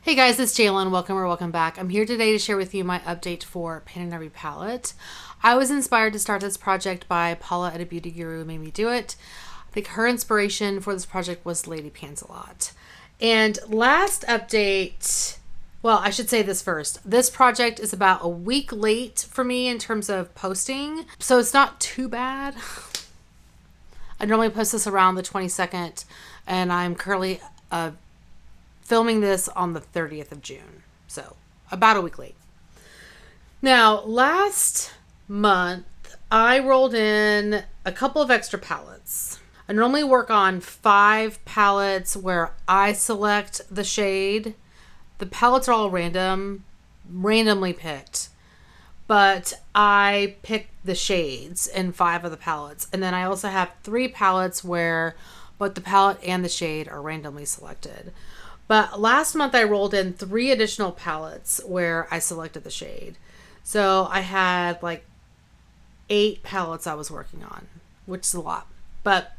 Hey guys, it's Jalen. Welcome back. I'm here today to share with you my update for Paint and Every palette. I was inspired to start this project by Paula at A Beauty Guru who made me do it. I think her inspiration for this project was Lady Pans a lot. And last update, well, I should say this first. This project is about a week late for me in terms of posting, so it's not too bad. I normally post this around the 22nd, and I'm currently filming this on the 30th of June. So about a week late. Now, last month, I rolled in a couple of extra palettes. I normally work on 5 palettes where I select the shade. The palettes are all randomly picked. But I picked the shades in 5 of the palettes. And then I also have 3 palettes where both the palette and the shade are randomly selected. But last month I rolled in 3 additional palettes where I selected the shade. So I had like 8 palettes I was working on, which is a lot. But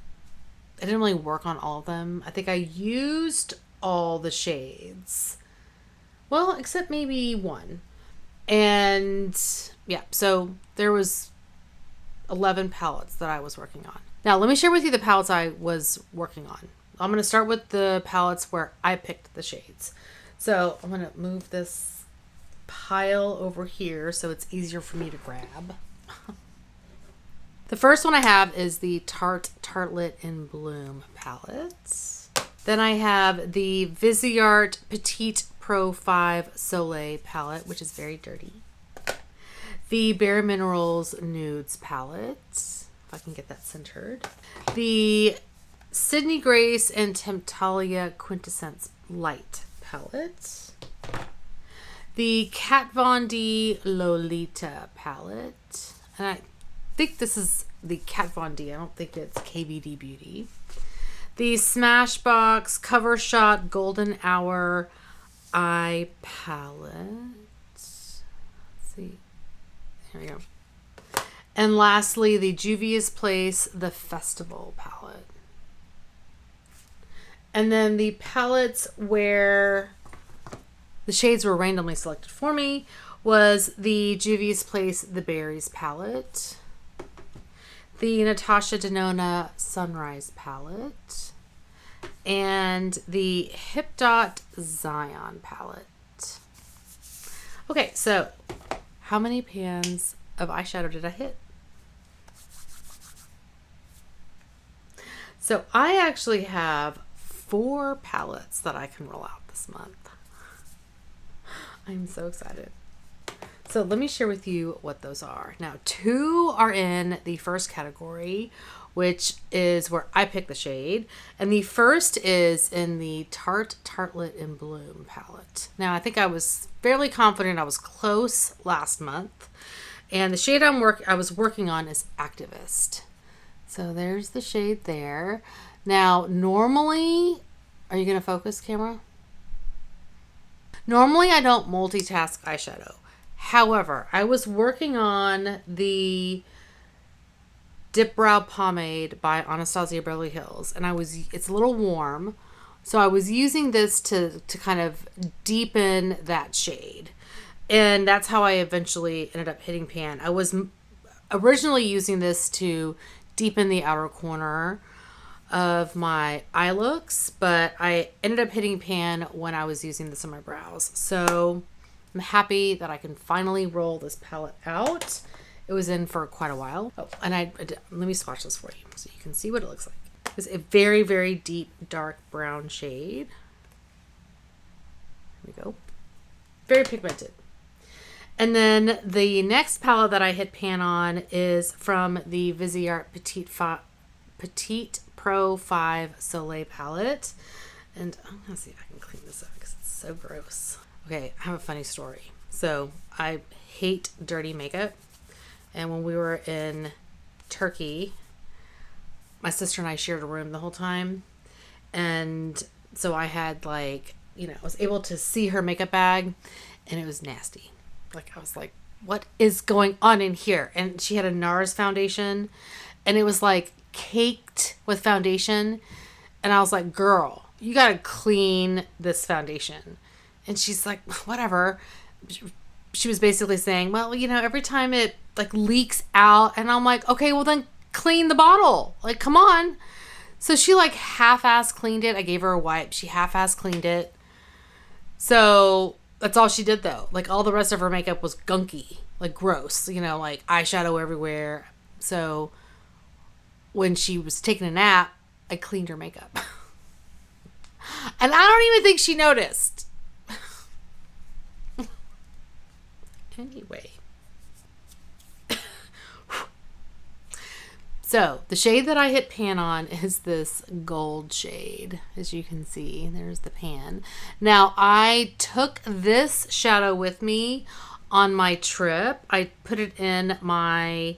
I didn't really work on all of them. I think I used all the shades. Well, except maybe 1. And yeah, so there was 11 palettes that I was working on. Now, let me share with you the palettes I was working on. I'm going to start with the palettes where I picked the shades. So I'm going to move this pile over here so it's easier for me to grab. The first one I have is the Tarte Tartelette in Bloom palette. Then I have the Viseart Petite Pro 5 Soleil palette, which is very dirty. The Bare Minerals Nudes palette, if I can get that centered. The Sydney Grace and Temptalia Quintessence Light palette. The Kat Von D Lolita palette. And I think this is the Kat Von D. I don't think it's KVD Beauty. The Smashbox Cover Shot Golden Hour Eye palette. Let's see. Here we go. And lastly, the Juvia's Place The Festival palette. And then the palettes where the shades were randomly selected for me was the Juvia's Place The Berries palette, the Natasha Denona Sunrise palette, and the Hip Dot Zion palette. Okay, so how many pans of eyeshadow did I hit? So I actually have 4 palettes that I can roll out this month. I'm so excited. So let me share with you what those are. Now, 2 are in the first category, which is where I pick the shade. And the first is in the Tarte Tartelette in Bloom palette. Now, I think I was fairly confident I was close last month. And the shade I was working on is Activist. So there's the shade there. Now, normally, are you going to focus, camera? Normally, I don't multitask eyeshadow. However, I was working on the Dip Brow Pomade by Anastasia Beverly Hills, and it's a little warm, so I was using this to kind of deepen that shade. And that's how I eventually ended up hitting pan. I was originally using this to deepen the outer corner of my eye looks, but I ended up hitting pan when I was using this on my brows. So I'm happy that I can finally roll this palette out. It was in for quite a while. Oh, and let me swatch this for you so you can see what it looks like. It's a very, very deep, dark brown shade. Here we go. Very pigmented. And then the next palette that I hit pan on is from the Viseart Petite Pro 5 Soleil palette. And I'm going to see if I can clean this up because it's so gross. Okay, I have a funny story. So I hate dirty makeup. And when we were in Turkey, my sister and I shared a room the whole time. And so I had I was able to see her makeup bag and it was nasty. I was like, what is going on in here? And she had a NARS foundation and it was like caked with foundation. And I was like, girl, you got to clean this foundation. And she's like, whatever. She was basically saying, well, you know, every time it like leaks out, and I'm like, okay, well then clean the bottle. Like, come on. So she like half-ass cleaned it. I gave her a wipe. She half-ass cleaned it. So that's all she did though. Like all the rest of her makeup was gunky, like gross, you know, like eyeshadow everywhere. So when she was taking a nap, I cleaned her makeup. And I don't even think she noticed. Anyway. So the shade that I hit pan on is this gold shade. As you can see, there's the pan. Now I took this shadow with me on my trip. I put it in my,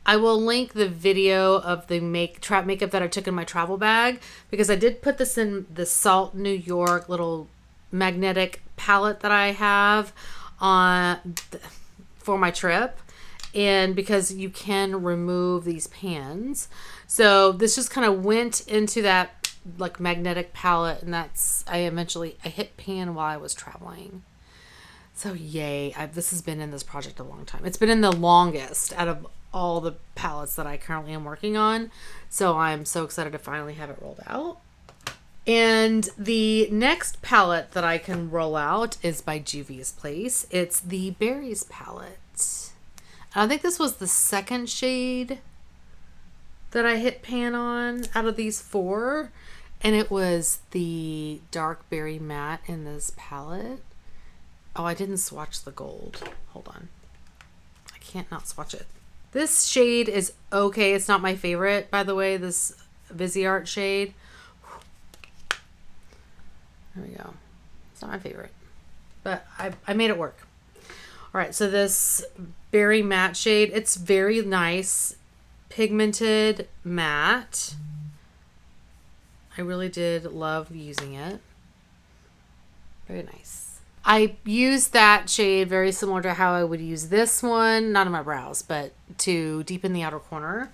I will link the video of the makeup that I took in my travel bag, because I did put this in the Salt New York little magnetic palette that I have on for my trip. And because you can remove these pans. So this just kind of went into that like magnetic palette, and that's, I hit pan while I was traveling. So yay, this has been in this project a long time. It's been in the longest out of all the palettes that I currently am working on. So I'm so excited to finally have it rolled out. And the next palette that I can roll out is by Juvia's Place. It's the Berries palette. I think this was the second shade that I hit pan on out of these 4. And it was the Dark Berry Matte in this palette. Oh, I didn't swatch the gold. Hold on. I can't not swatch it. This shade is okay. It's not my favorite, by the way, this Viseart shade. There we go. It's not my favorite. But I made it work. All right, so this Berry Matte shade, it's very nice, pigmented matte. I really did love using it. Very nice. I used that shade very similar to how I would use this one, not on my brows, but to deepen the outer corner.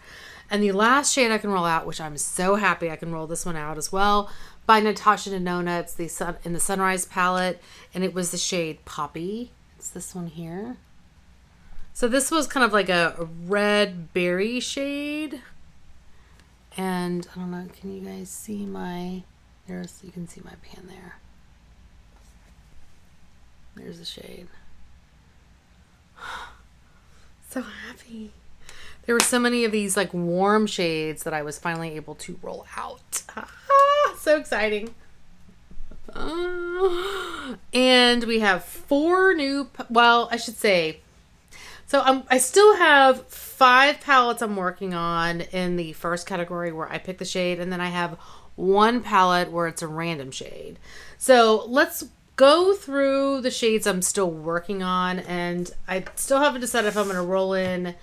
And the last shade I can roll out, which I'm so happy I can roll this one out as well, by Natasha Denona. It's the in the Sunrise palette, and it was the shade Poppy. It's this one here. So this was kind of like a red berry shade. And I don't know, can you guys see my, you can see my pan there. There's the shade. So happy. There were so many of these like warm shades that I was finally able to roll out. So exciting. And we have 4 new, well, I should say, so I still have 5 palettes I'm working on in the first category where I pick the shade, and then I have 1 palette where it's a random shade. So let's go through the shades I'm still working on, and I still haven't decided if I'm going to roll in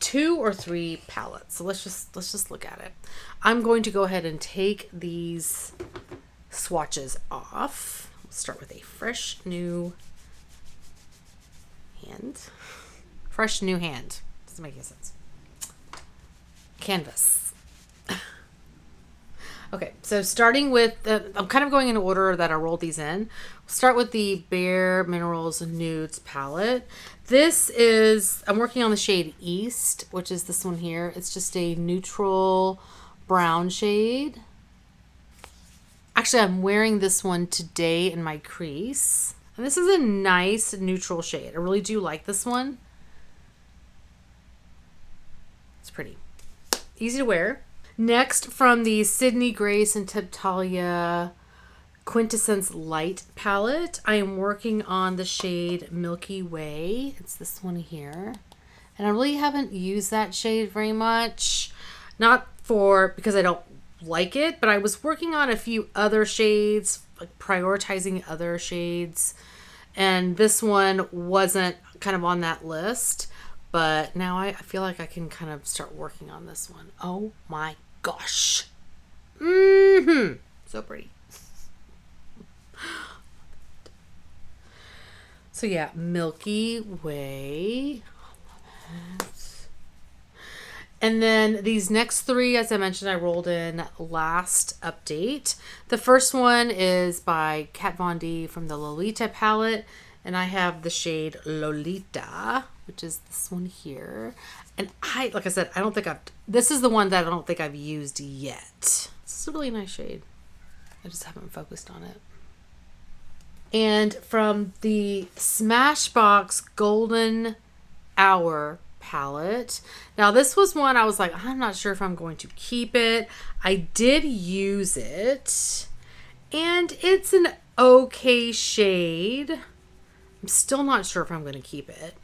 2 or 3 palettes. So let's just look at it. I'm going to go ahead and take these swatches off. We'll start with a fresh new hand. Fresh new hand. Doesn't make any sense. Canvas. Okay, so starting with, I'm kind of going in order that I rolled these in. We'll start with the Bare Minerals Nudes palette. This is, I'm working on the shade East, which is this one here. It's just a neutral brown shade. Actually, I'm wearing this one today in my crease. And this is a nice neutral shade. I really do like this one. It's pretty. Easy to wear. Next, from the Sydney Grace and Tiptalia Quintessence Light palette, I am working on the shade Milky Way. It's this one here. And I really haven't used that shade very much. Not because I don't like it, but I was working on a few other shades, like prioritizing other shades. And this one wasn't kind of on that list. But now I feel like I can kind of start working on this one. Oh my gosh. So pretty. So yeah, Milky Way. And then these next three, as I mentioned, I rolled in last update. The first one is by Kat Von D from the Lolita palette. And I have the shade Lolita, which is this one here. And like I said, this is the one that I don't think I've used yet. It's a really nice shade. I just haven't focused on it. And from the Smashbox Golden Hour palette. Now this was one I was like, I'm not sure if I'm going to keep it. I did use it. And it's an okay shade. I'm still not sure if I'm going to keep it.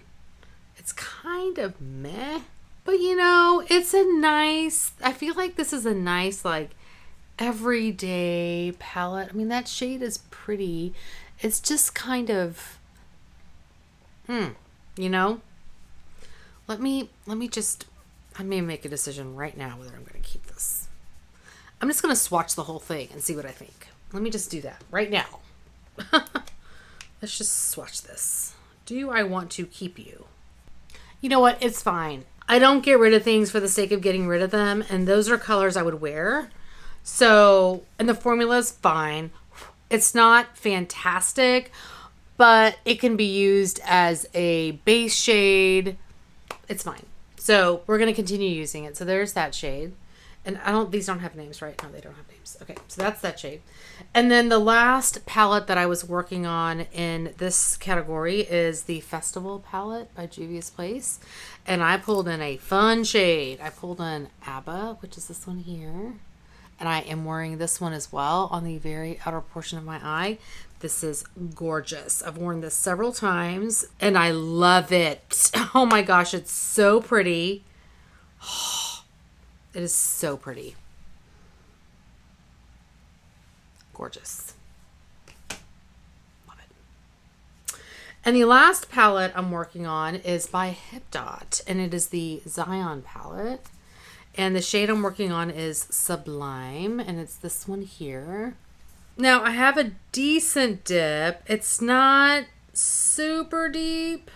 It's kind of meh. But you know, it's a nice, I feel like this is a nice like everyday palette. I mean, that shade is pretty. It's just kind of, you know, let me just, I may make a decision right now whether I'm going to keep this. I'm just going to swatch the whole thing and see what I think. Let me just do that right now. Let's just swatch this. Do I want to keep you? You know what? It's fine. I don't get rid of things for the sake of getting rid of them. And those are colors I would wear. So, and the formula is fine. It's not fantastic, but it can be used as a base shade. It's fine. So we're going to continue using it. So there's that shade. And these don't have names, right? No, they don't have names. Okay, so that's that shade. And then the last palette that I was working on in this category is the Festival palette by Juvia's Place. And I pulled in a fun shade. I pulled in ABBA, which is this one here. And I am wearing this one as well on the very outer portion of my eye. This is gorgeous. I've worn this several times and I love it. Oh my gosh, it's so pretty. It is so pretty. Gorgeous. Love it. And the last palette I'm working on is by Hipdot, and it is the Zion palette. And the shade I'm working on is Sublime, and it's this one here. Now, I have a decent dip. It's not super deep,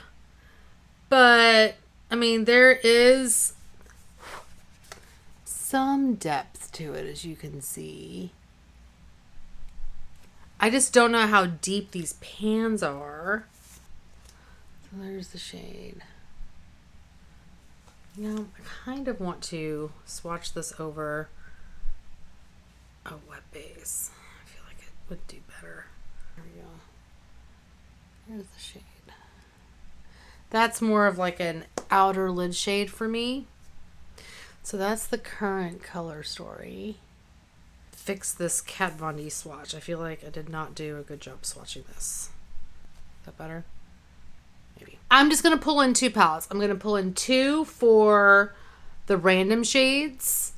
but, I mean, there is some depth to it, as you can see. I just don't know how deep these pans are. So there's the shade. You know, I kind of want to swatch this over a wet base. I feel like it would do better. There we go. Here's the shade. That's more of like an outer lid shade for me. So that's the current color story. Fix this Kat Von D swatch. I feel like I did not do a good job swatching this. Is that better? Maybe. I'm just going to pull in two palettes. I'm going to pull in two for the random shades.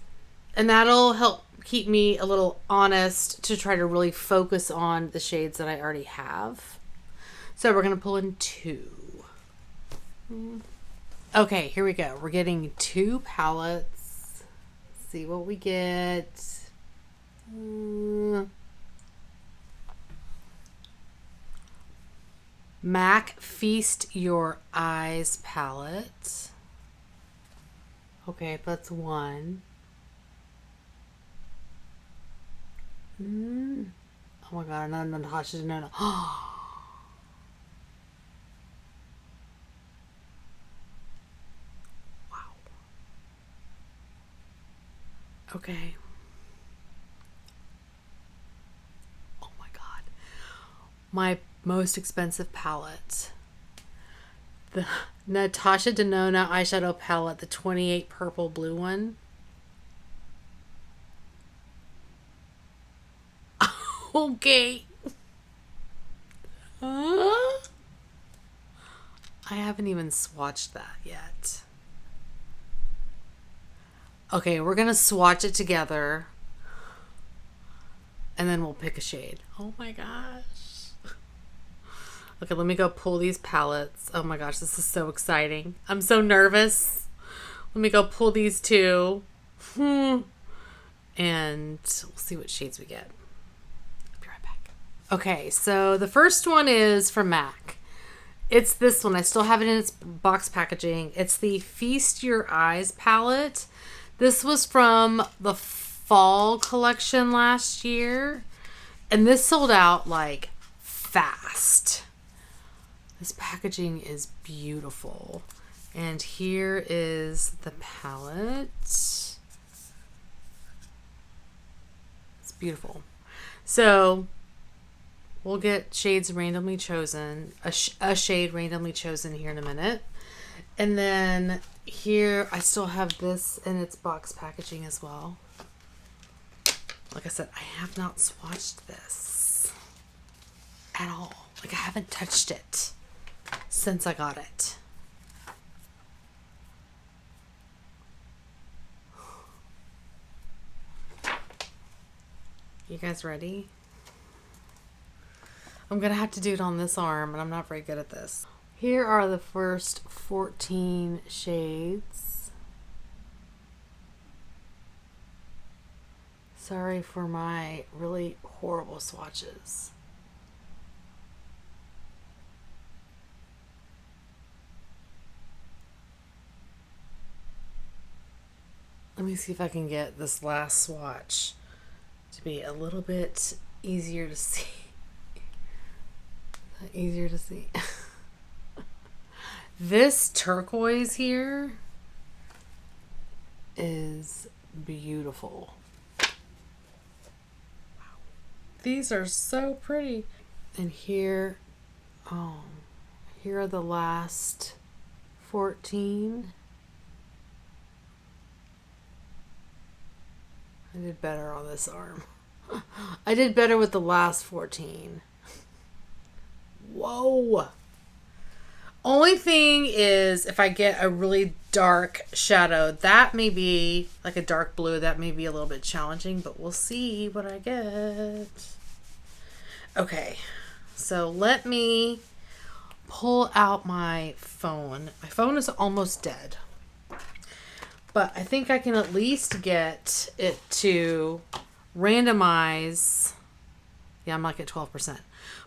And that'll help keep me a little honest to try to really focus on the shades that I already have. So we're going to pull in two. Okay, here we go. We're getting two palettes. Let's see what we get. MAC Feast Your Eyes palette. Okay, that's one. Oh my god, another Natasha Denona. Okay. Oh my god. My most expensive palette. The Natasha Denona eyeshadow palette, the 28 purple blue one. Okay. I haven't even swatched that yet. Okay, we're going to swatch it together. And then we'll pick a shade. Oh my gosh. Okay, let me go pull these palettes. Oh my gosh, this is so exciting. I'm so nervous. Let me go pull these two. And we'll see what shades we get. I'll be right back. Okay, so the first one is from MAC. It's this one. I still have it in its box packaging. It's the Feast Your Eyes palette. This was from the fall collection last year. And this sold out like fast. This packaging is beautiful. And here is the palette. It's beautiful. So we'll get shades randomly chosen, a shade randomly chosen here in a minute. And then here, I still have this in its box packaging as well. Like I said, I have not swatched this at all. Like I haven't touched it since I got it. You guys ready? I'm gonna have to do it on this arm, and I'm not very good at this. Here are the first 14 shades. Sorry for my really horrible swatches. Let me see if I can get this last swatch to be a little bit easier to see. Easier to see. This turquoise here is beautiful. Wow. These are so pretty. And here, oh, here are the last 14. I did better on this arm. I did better with the last 14. Whoa. Only thing is, if I get a really dark shadow, that may be like a dark blue, that may be a little bit challenging, but we'll see what I get. Okay, so let me pull out my phone. My phone is almost dead, but I think I can at least get it to randomize. Yeah, I'm like at 12%.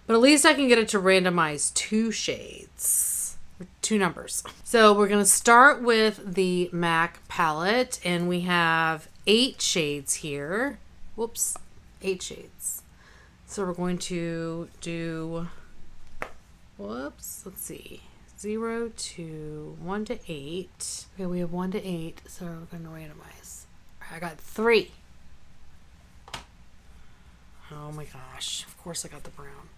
But at least I can get it to randomize 2 shades, 2 numbers. So we're going to start with the MAC palette, and we have 8 shades here. Whoops, 8 shades. So we're going to do, whoops, let's see, 0 to 1 to 8. Okay, we have 1 to 8, so we're going to randomize. I got 3. Oh my gosh, of course I got the brown.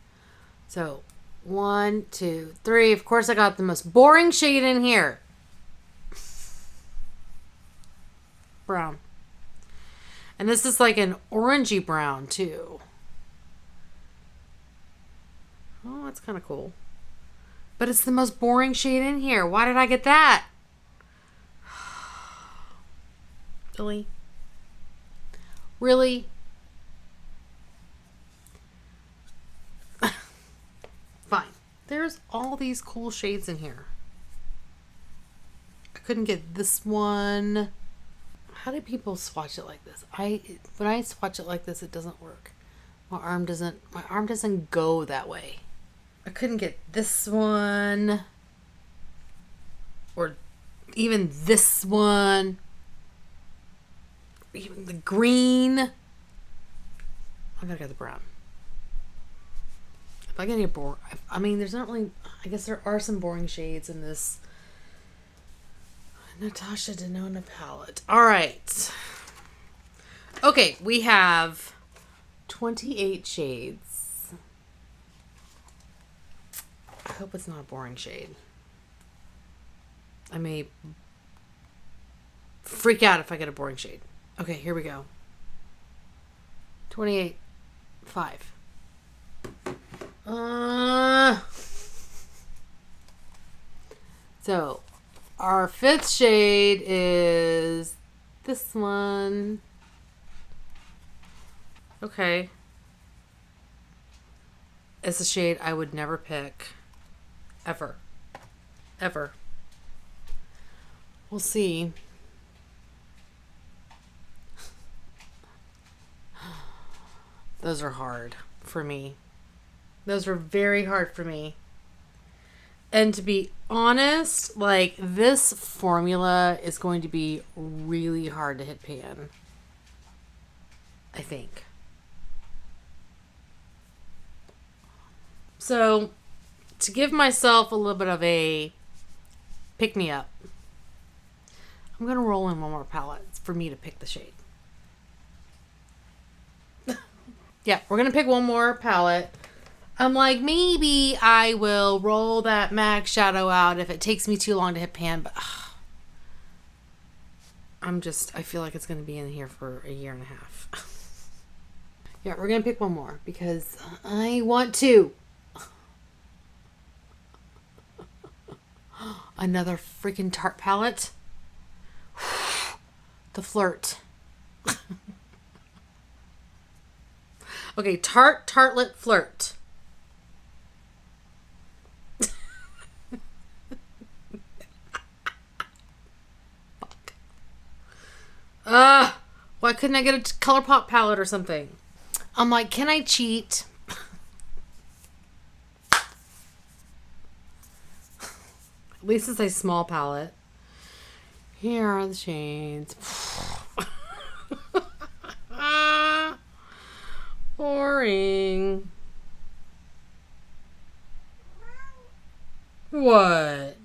So 1, 2, 3. Of course I got the most boring shade in here. Brown. And this is like an orangey brown too. Oh, that's kind of cool. But it's the most boring shade in here. Why did I get that? Really? Really? Fine. There's all these cool shades in here. I couldn't get this one. How do people swatch it like this? When I swatch it like this, it doesn't work. My arm doesn't go that way. I couldn't get this one. Or even this one. Even the green. I gotta get the brown. If I get any boring, I mean, there's not really, I guess there are some boring shades in this Natasha Denona palette. All right. Okay, we have 28 shades. I hope it's not a boring shade. I may freak out if I get a boring shade. Okay, here we go. 28, 5. So our 5th shade is this one. Okay. It's a shade I would never pick. Ever. Ever. We'll see. Those are hard for me. Those were very hard for me. And to be honest, like, this formula is going to be really hard to hit pan, I think. So, to give myself a little bit of a pick-me-up, I'm going to roll in one more palette for me to pick the shade. Yeah, we're going to pick one more palette. I'm like, maybe I will roll that MAC shadow out if it takes me too long to hit pan, but I feel like it's going to be in here for a year and a half. Yeah, we're going to pick one more because I want to. Another freaking Tarte palette. The Flirt. Okay, Tartelette Flirt. Fuck. Why couldn't I get a ColourPop palette or something? I'm like, can I cheat? At least it's a small palette. Here are the shades. Boring. What?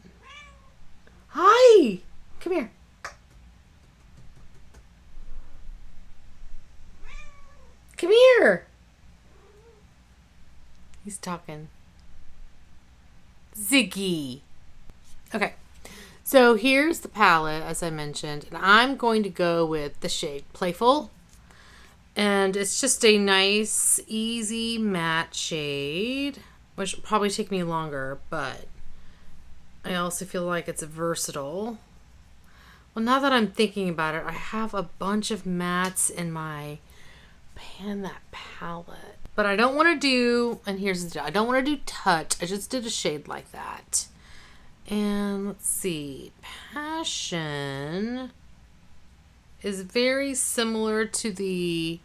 Hi. Come here. Come here. He's talking. Ziggy. Okay. So here's the palette, as I mentioned, and I'm going to go with the shade Playful. And it's just a nice, easy matte shade, which will probably take me longer, but I also feel like it's versatile. Well, now that I'm thinking about it, I have a bunch of mattes in my Pan That palette. But I don't want to do, and here's the deal, I don't want to do Touch. I just did a shade like that. And let's see, Passion is very similar to the,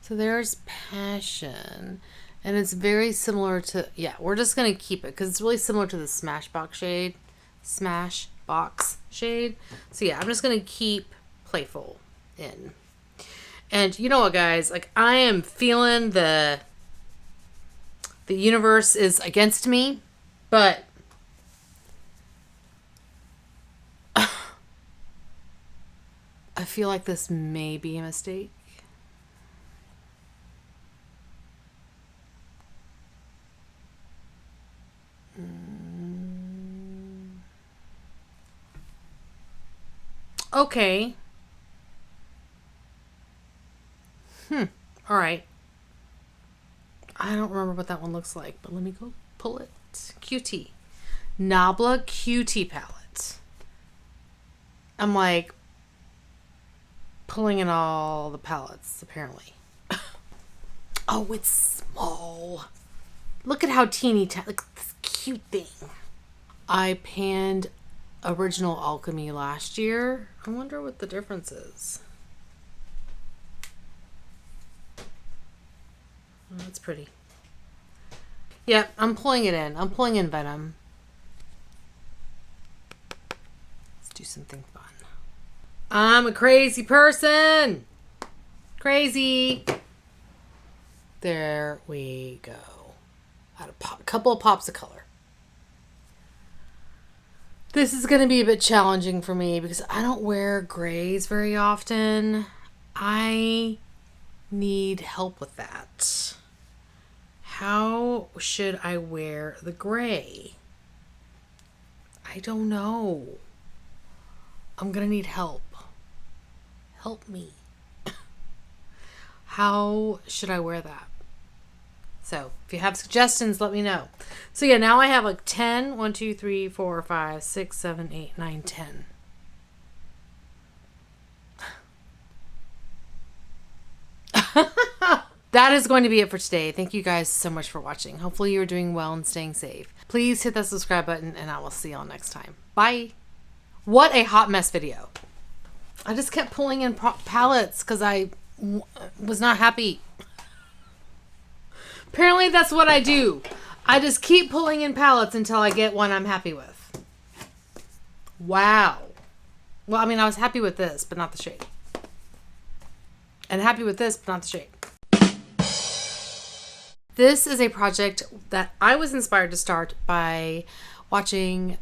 so there's Passion, and it's very similar to, yeah, we're just going to keep it because it's really similar to the Smashbox shade. Smashbox shade. So yeah, I'm just going to keep Playful in. And you know what, guys, like, I am feeling the universe is against me, but I feel like this may be a mistake. Okay. All right. I don't remember what that one looks like, but let me go pull it. QT. Nabla QT palette. I'm like pulling in all the palettes, apparently. Oh, it's small. Look at how teeny tiny. Look at this cute thing. I panned Original Alchemy last year. I wonder what the difference is. Oh, that's pretty. Yep, I'm pulling it in. I'm pulling in Venom. Let's do something fun. I'm a crazy person. Crazy. There we go. Add a couple of pops of color. This is going to be a bit challenging for me because I don't wear grays very often. I need help with that. How should I wear the gray? I don't know. I'm going to need help. Help me. How should I wear that? So if you have suggestions, let me know. So yeah, now I have like 10. 1, 2, 3, 4, 5, 6, 7, 8, 9, 10. That is going to be it for today. Thank you guys so much for watching. Hopefully you're doing well and staying safe. Please hit that subscribe button and I will see y'all next time. Bye. What a hot mess video. I just kept pulling in palettes because I was not happy. Apparently that's what I do. I just keep pulling in palettes until I get one I'm happy with. Wow. Well, I mean, I was happy with this, but not the shade. And happy with this, but not the shade. This is a project that I was inspired to start by watching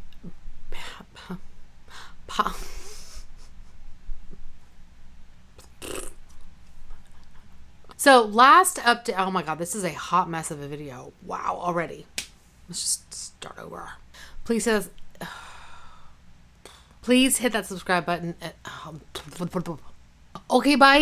So last update, oh my god, this is a hot mess of a video. Wow, already. Let's just start over. Please hit that subscribe button. Okay, bye.